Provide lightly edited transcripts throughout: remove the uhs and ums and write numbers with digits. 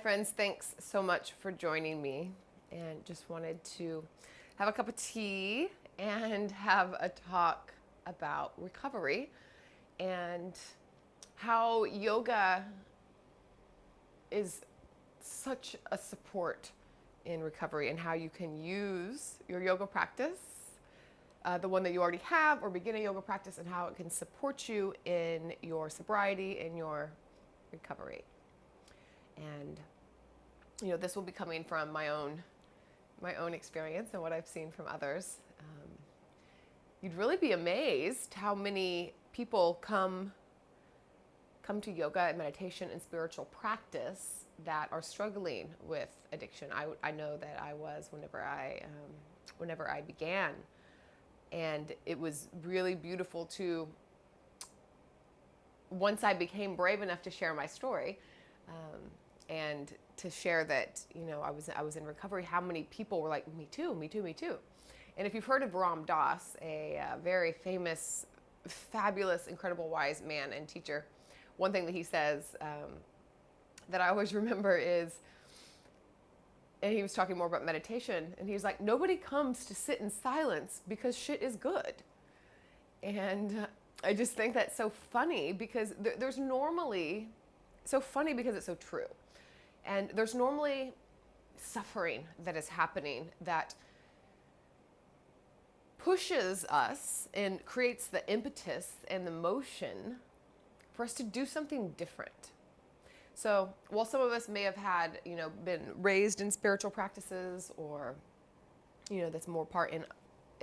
friends, thanks so much for joining me, and just wanted to have a cup of tea and have a talk about recovery and how yoga is such a support in recovery, and how you can use your yoga practice, the one that you already have or begin a yoga practice, and how it can support you in your sobriety and your recovery. And this will be coming from my own experience and what I've seen from others. You'd really be amazed how many people come to yoga and meditation and spiritual practice that are struggling with addiction. I know that I was whenever I began, and it was really beautiful to, once I became brave enough to share my story, and to share that, I was in recovery, how many people were like, me too, me too, me too. And if you've heard of Ram Dass, a very famous, fabulous, incredible, wise man and teacher, one thing that he says that I always remember is, and he was talking more about meditation, and he was like, nobody comes to sit in silence because shit is good. And I just think that's so funny, because there's normally, so funny because it's so true. And there's normally suffering that is happening that pushes us and creates the impetus and the motion for us to do something different. So while some of us may have had, been raised in spiritual practices, or, that's more part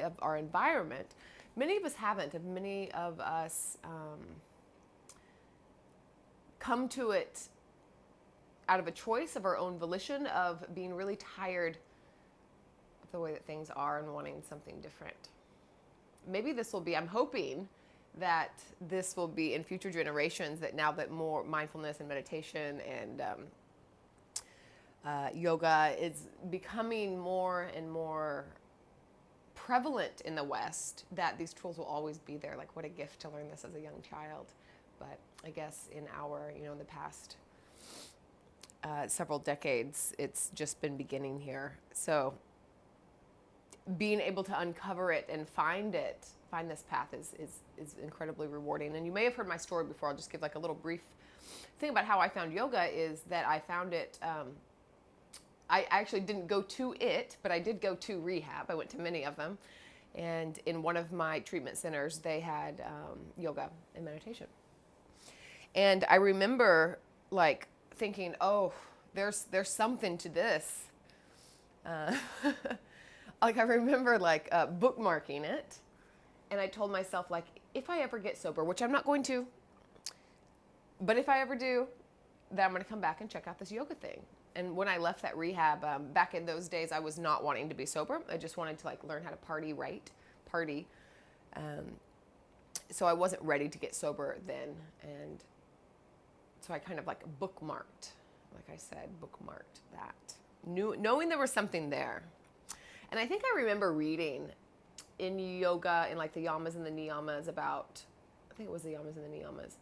of our environment, many of us haven't, and many of us come to it out of a choice of our own volition, of being really tired of the way that things are and wanting something different. Maybe this will be, I'm hoping that this will be in future generations, that now that more mindfulness and meditation and yoga is becoming more and more prevalent in the West, that these tools will always be there. Like, what a gift to learn this as a young child. But I guess in in the past several decades, it's just been beginning here. So being able to uncover it and find this path is incredibly rewarding. And you may have heard my story before. I'll just give like a little brief thing about how I found yoga. Is that I found it, I actually didn't go to it, but I did go to rehab. I went to many of them. And in one of my treatment centers, they had yoga and meditation. And I remember like thinking, oh, there's something to this. Like, I remember like bookmarking it. And I told myself, like, if I ever get sober, which I'm not going to, but if I ever do, then I'm going to come back and check out this yoga thing. And when I left that rehab, back in those days, I was not wanting to be sober. I just wanted to like learn how to party. So I wasn't ready to get sober then. And so I kind of like bookmarked that, knowing there was something there. And I think I remember reading in yoga, in like the yamas and the niyamas, about, I think it was the yamas and the niyamas,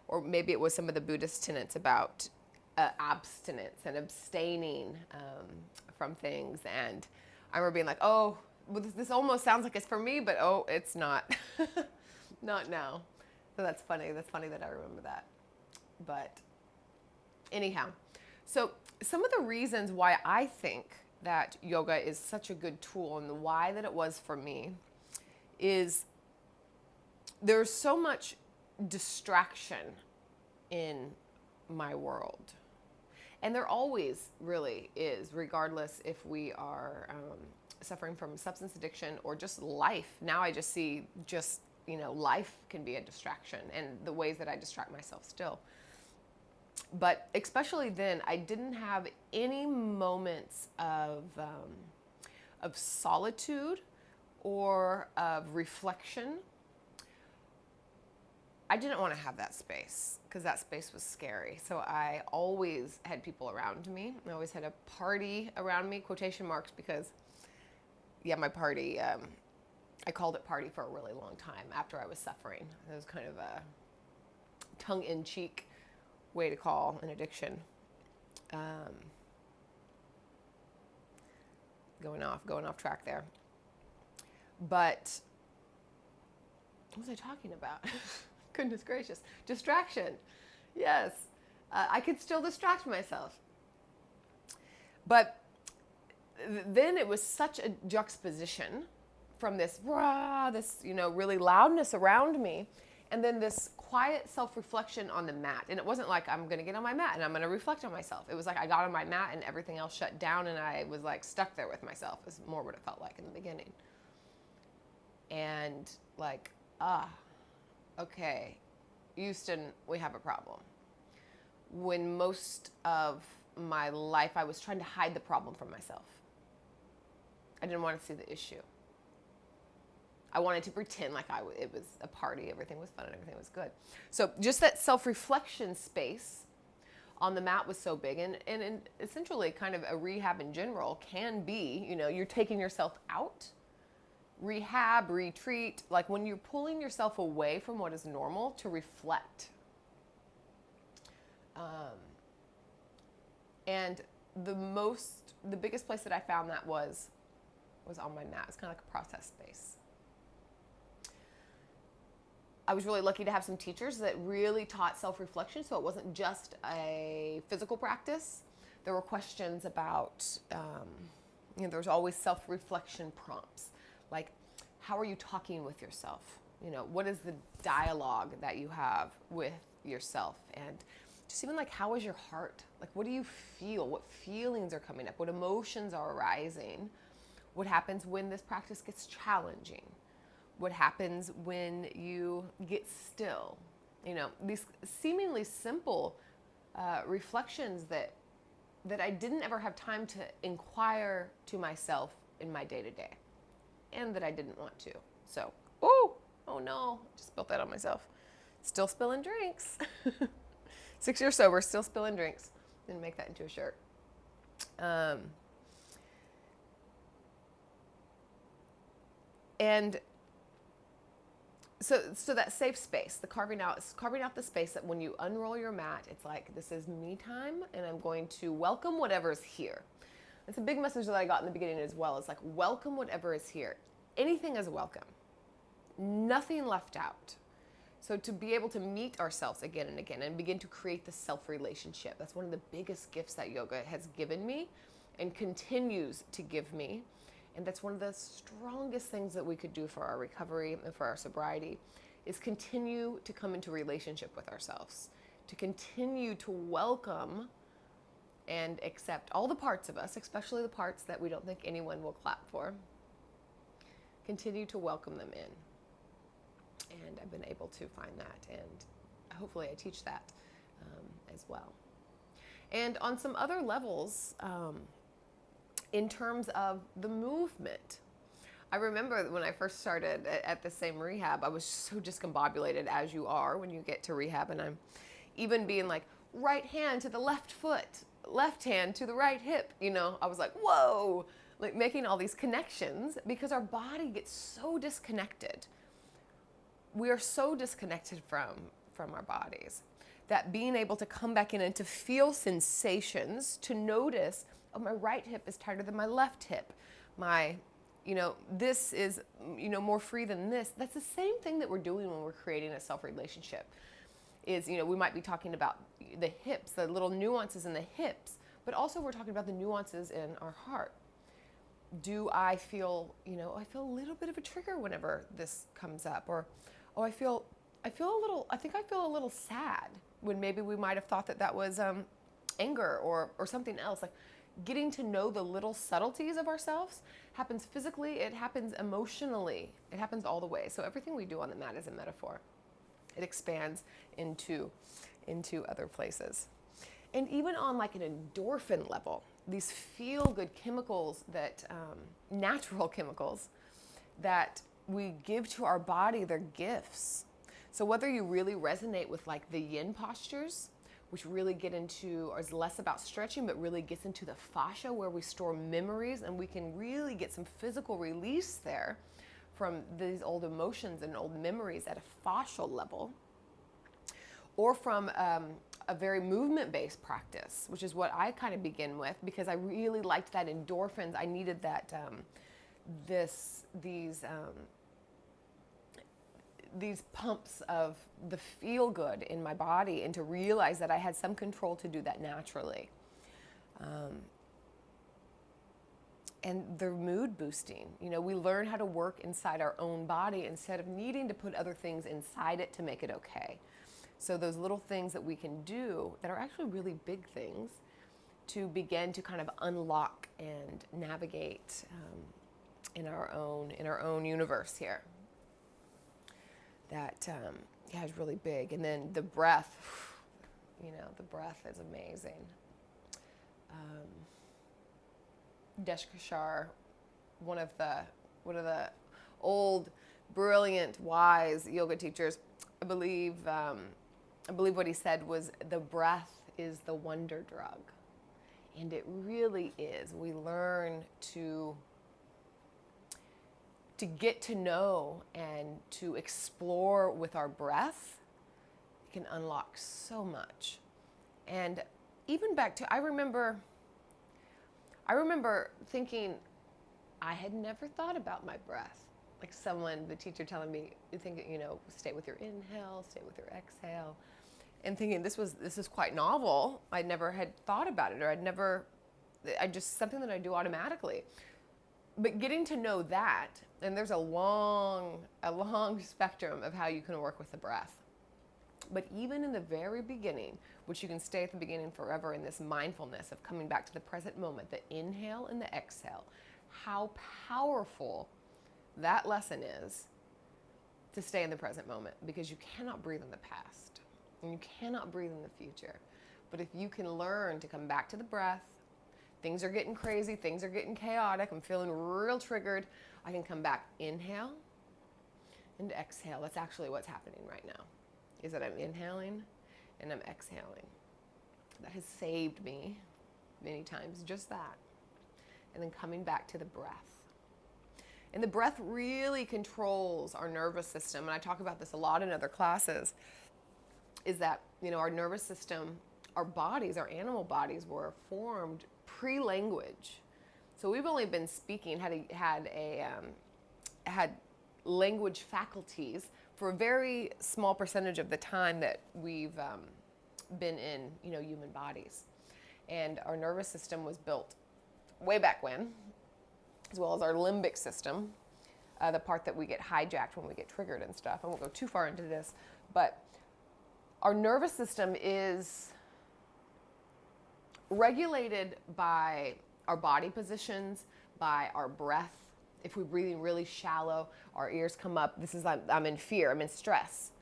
or maybe it was some of the Buddhist tenets about abstinence and abstaining from things. And I remember being like, oh, well, this almost sounds like it's for me, but oh, it's not. Not now. So that's funny. That's funny that I remember that. But anyhow, so some of the reasons why I think that yoga is such a good tool, and the why that it was for me, is there's so much distraction in my world. And there always really is, regardless if we are suffering from substance addiction or just life. Now I just see life can be a distraction, and the ways that I distract myself still. But especially then, I didn't have any moments of solitude or of reflection. I didn't want to have that space, because that space was scary. So I always had people around me. I always had a party around me, quotation marks, because, my party, I called it party for a really long time after I was suffering. It was kind of a tongue-in-cheek way to call an addiction. Um, going off track there. But what was I talking about? Goodness gracious. Distraction. Yes. I could still distract myself. But then it was such a juxtaposition from this, really loudness around me, and then this quiet self-reflection on the mat. And it wasn't like I'm going to get on my mat and I'm going to reflect on myself. It was like I got on my mat and everything else shut down and I was like stuck there with myself, is more what it felt like in the beginning. And like, okay, Houston, we have a problem. When most of my life I was trying to hide the problem from myself. I didn't want to see the issue. I wanted to pretend like it was a party, everything was fun and everything was good. So just that self-reflection space on the mat was so big. And essentially kind of a rehab in general can be, you're taking yourself out. Rehab, retreat, like when you're pulling yourself away from what is normal to reflect. And the biggest place that I found that was on my mat. It's kind of like a process space. I was really lucky to have some teachers that really taught self-reflection, so it wasn't just a physical practice. There were questions about, there was always self-reflection prompts, like how are you talking with yourself? What is the dialogue that you have with yourself? And just even like, how is your heart? Like, what do you feel? What feelings are coming up? What emotions are arising? What happens when this practice gets challenging? What happens when you get still? These seemingly simple reflections that I didn't ever have time to inquire to myself in my day-to-day, and that I didn't want to. So, oh no, just spilled that on myself. Still spilling drinks. 6 years sober, still spilling drinks. Didn't make that into a shirt. And so that safe space, the carving out the space that when you unroll your mat, it's like, this is me time, and I'm going to welcome whatever's here. It's a big message that I got in the beginning as well. It's like, welcome whatever is here. Anything is welcome. Nothing left out. So to be able to meet ourselves again and again and begin to create the self-relationship, that's one of the biggest gifts that yoga has given me and continues to give me. And that's one of the strongest things that we could do for our recovery and for our sobriety, is continue to come into relationship with ourselves, to continue to welcome and accept all the parts of us, especially the parts that we don't think anyone will clap for. Continue to welcome them in. And I've been able to find that, and hopefully I teach that as well. And on some other levels, in terms of the movement, I remember when I first started at the same rehab, I was so discombobulated, as you are when you get to rehab, and I'm even being like, right hand to the left foot, left hand to the right hip, I was like, whoa, like making all these connections, because our body gets so disconnected. We are so disconnected from our bodies that being able to come back in and to feel sensations, to notice, oh, my right hip is tighter than my left hip. This is, more free than this. That's the same thing that we're doing when we're creating a self-relationship. Is, we might be talking about the hips, the little nuances in the hips, but also we're talking about the nuances in our heart. Do I feel, I feel a little bit of a trigger whenever this comes up, or I feel a little sad, when maybe we might have thought that was anger or something else. Like, getting to know the little subtleties of ourselves happens physically, it happens emotionally, it happens all the way. So everything we do on the mat is a metaphor. It expands into other places. And even on like an endorphin level, these feel-good chemicals that, natural chemicals that we give to our body, they're gifts. So whether you really resonate with like the yin postures, which really get into, or is less about stretching, but really gets into the fascia where we store memories, and we can really get some physical release there from these old emotions and old memories at a fascial level, or from a very movement-based practice, which is what I kind of begin with, because I really liked that endorphins. I needed that these pumps of the feel good in my body, and to realize that I had some control to do that naturally. And the mood boosting, we learn how to work inside our own body instead of needing to put other things inside it to make it okay. So those little things that we can do that are actually really big things to begin to kind of unlock and navigate in our own universe here. That is really big. And then the breath, the breath is amazing. Deshkashar, one of the old, brilliant, wise yoga teachers, I believe what he said was, the breath is the wonder drug. And it really is. We learn to get to know and to explore with our breath. It can unlock so much. And even back to, I remember thinking, I had never thought about my breath. Like the teacher telling me, stay with your inhale, stay with your exhale. And thinking this is quite novel. I never had thought about it, or something that I do automatically. But getting to know that, and there's a long spectrum of how you can work with the breath. But even in the very beginning, which you can stay at the beginning forever, in this mindfulness of coming back to the present moment, the inhale and the exhale, how powerful that lesson is to stay in the present moment, because you cannot breathe in the past and you cannot breathe in the future. But if you can learn to come back to the breath, things are getting crazy, things are getting chaotic, I'm feeling real triggered, I can come back, inhale and exhale. That's actually what's happening right now, is that I'm inhaling and I'm exhaling. That has saved me many times, just that. And then coming back to the breath. And the breath really controls our nervous system. And I talk about this a lot in other classes, is that, our nervous system, our bodies, our animal bodies were formed pre-language. So we've only been speaking, had language faculties for a very small percentage of the time that we've been in, human bodies. And our nervous system was built way back when, as well as our limbic system, the part that we get hijacked when we get triggered and stuff. I won't go too far into this, but our nervous system is regulated by our body positions, by our breath. If we're breathing really shallow, our ears come up. I'm in fear, I'm in stress.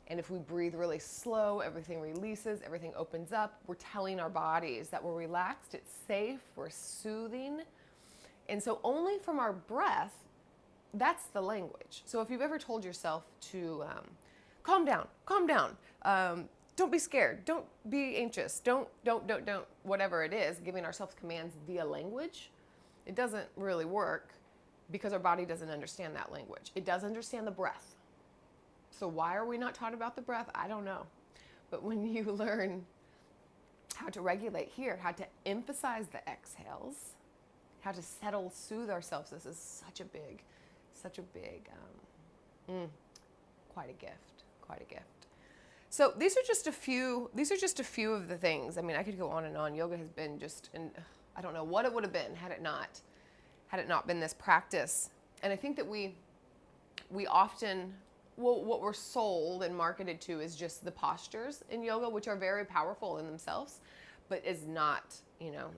And if we breathe really slow, everything releases, everything opens up. We're telling our bodies that we're relaxed, it's safe, we're soothing. And so only from our breath, that's the language. So if you've ever told yourself to calm down, don't be scared, don't be anxious, don't, whatever it is, giving ourselves commands via language, it doesn't really work, because our body doesn't understand that language. It does understand the breath. So why are we not taught about the breath? I don't know. But when you learn how to regulate here, how to emphasize the exhales, how to settle, soothe ourselves, this is such a big, quite a gift. So these are just a few of the things. I mean, I could go on and on. Yoga has been I don't know what it would have been had it not been this practice. And I think that we often, what we're sold and marketed to is just the postures in yoga, which are very powerful in themselves, but is not,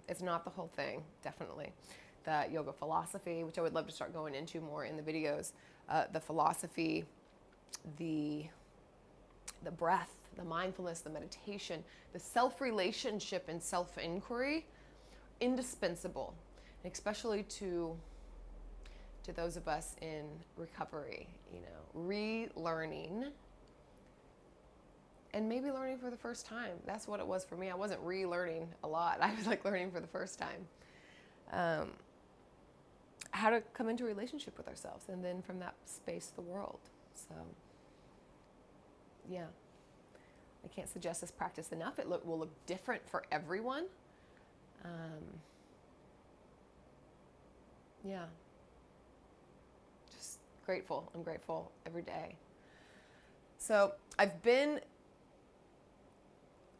it's not the whole thing, definitely. The yoga philosophy, which I would love to start going into more in the videos, the philosophy, the breath, the mindfulness, the meditation, the self-relationship and self-inquiry, indispensable, especially to those of us in recovery, relearning and maybe learning for the first time. That's what it was for me. I wasn't relearning a lot. I was like learning for the first time. How to come into a relationship with ourselves, and then from that space, the world. So, yeah. I can't suggest this practice enough. It will look different for everyone. Yeah. Just grateful. I'm grateful every day. So I've been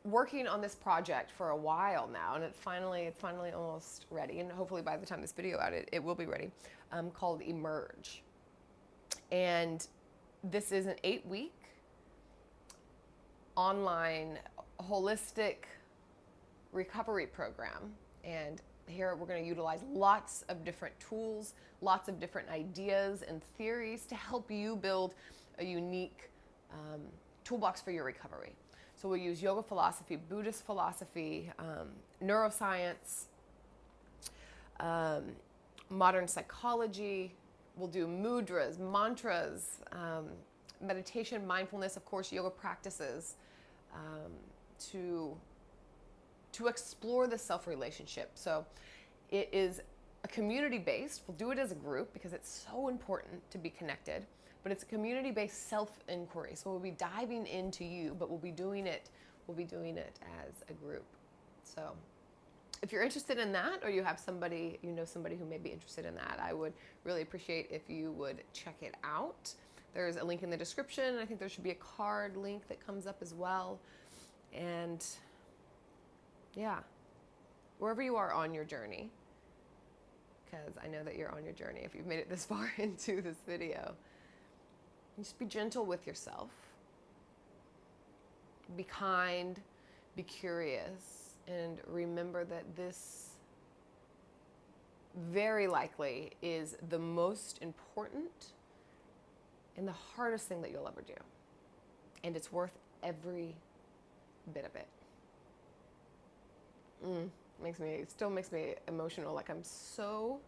working on this project for a while now, and it's finally almost ready, and hopefully by the time this video out, it will be ready, called Emerge. And this is an 8-week online holistic recovery program. And here we're going to utilize lots of different tools, lots of different ideas and theories to help you build a unique toolbox for your recovery. So we'll use yoga philosophy, Buddhist philosophy, neuroscience, modern psychology. We'll do mudras, mantras, meditation, mindfulness, of course, yoga practices, to explore the self-relationship. So it is a community-based. We'll do it as a group because it's so important to be connected. But it's a community-based self-inquiry. So we'll be diving into you, but we'll be doing it as a group. So if you're interested in that, or you have somebody, somebody who may be interested in that, I would really appreciate if you would check it out. There's a link in the description. I think there should be a card link that comes up as well. And yeah, wherever you are on your journey, because I know that you're on your journey if you've made it this far into this video. Just be gentle with yourself. Be kind, be curious, and remember that this very likely is the most important and the hardest thing that you'll ever do. And it's worth every bit of it. It still makes me emotional. Like I'm so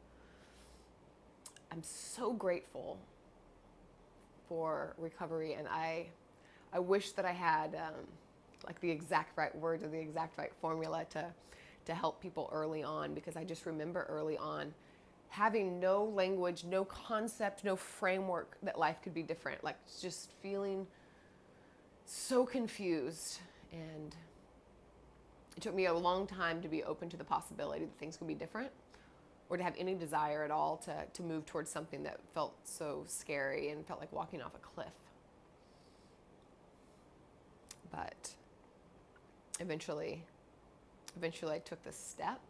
grateful for recovery, and I wish that I had like the exact right words or the exact right formula to help people early on, because I just remember early on having no language, no concept, no framework that life could be different, like just feeling so confused. And it took me a long time to be open to the possibility that things could be different, or to have any desire at all to move towards something that felt so scary and felt like walking off a cliff. But eventually I took this step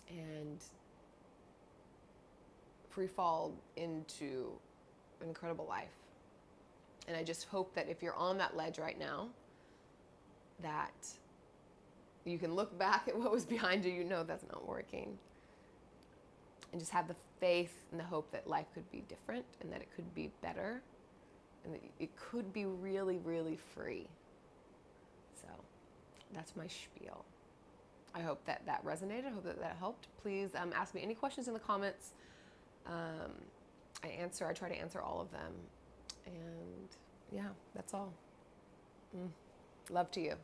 and free-falled into an incredible life. And I just hope that if you're on that ledge right now, that you can look back at what was behind you, that's not working. And just have the faith and the hope that life could be different, and that it could be better, and that it could be really, really free. So that's my spiel. I hope that resonated. I hope that helped. Please ask me any questions in the comments. I try to answer all of them. And yeah, that's all. Love to you.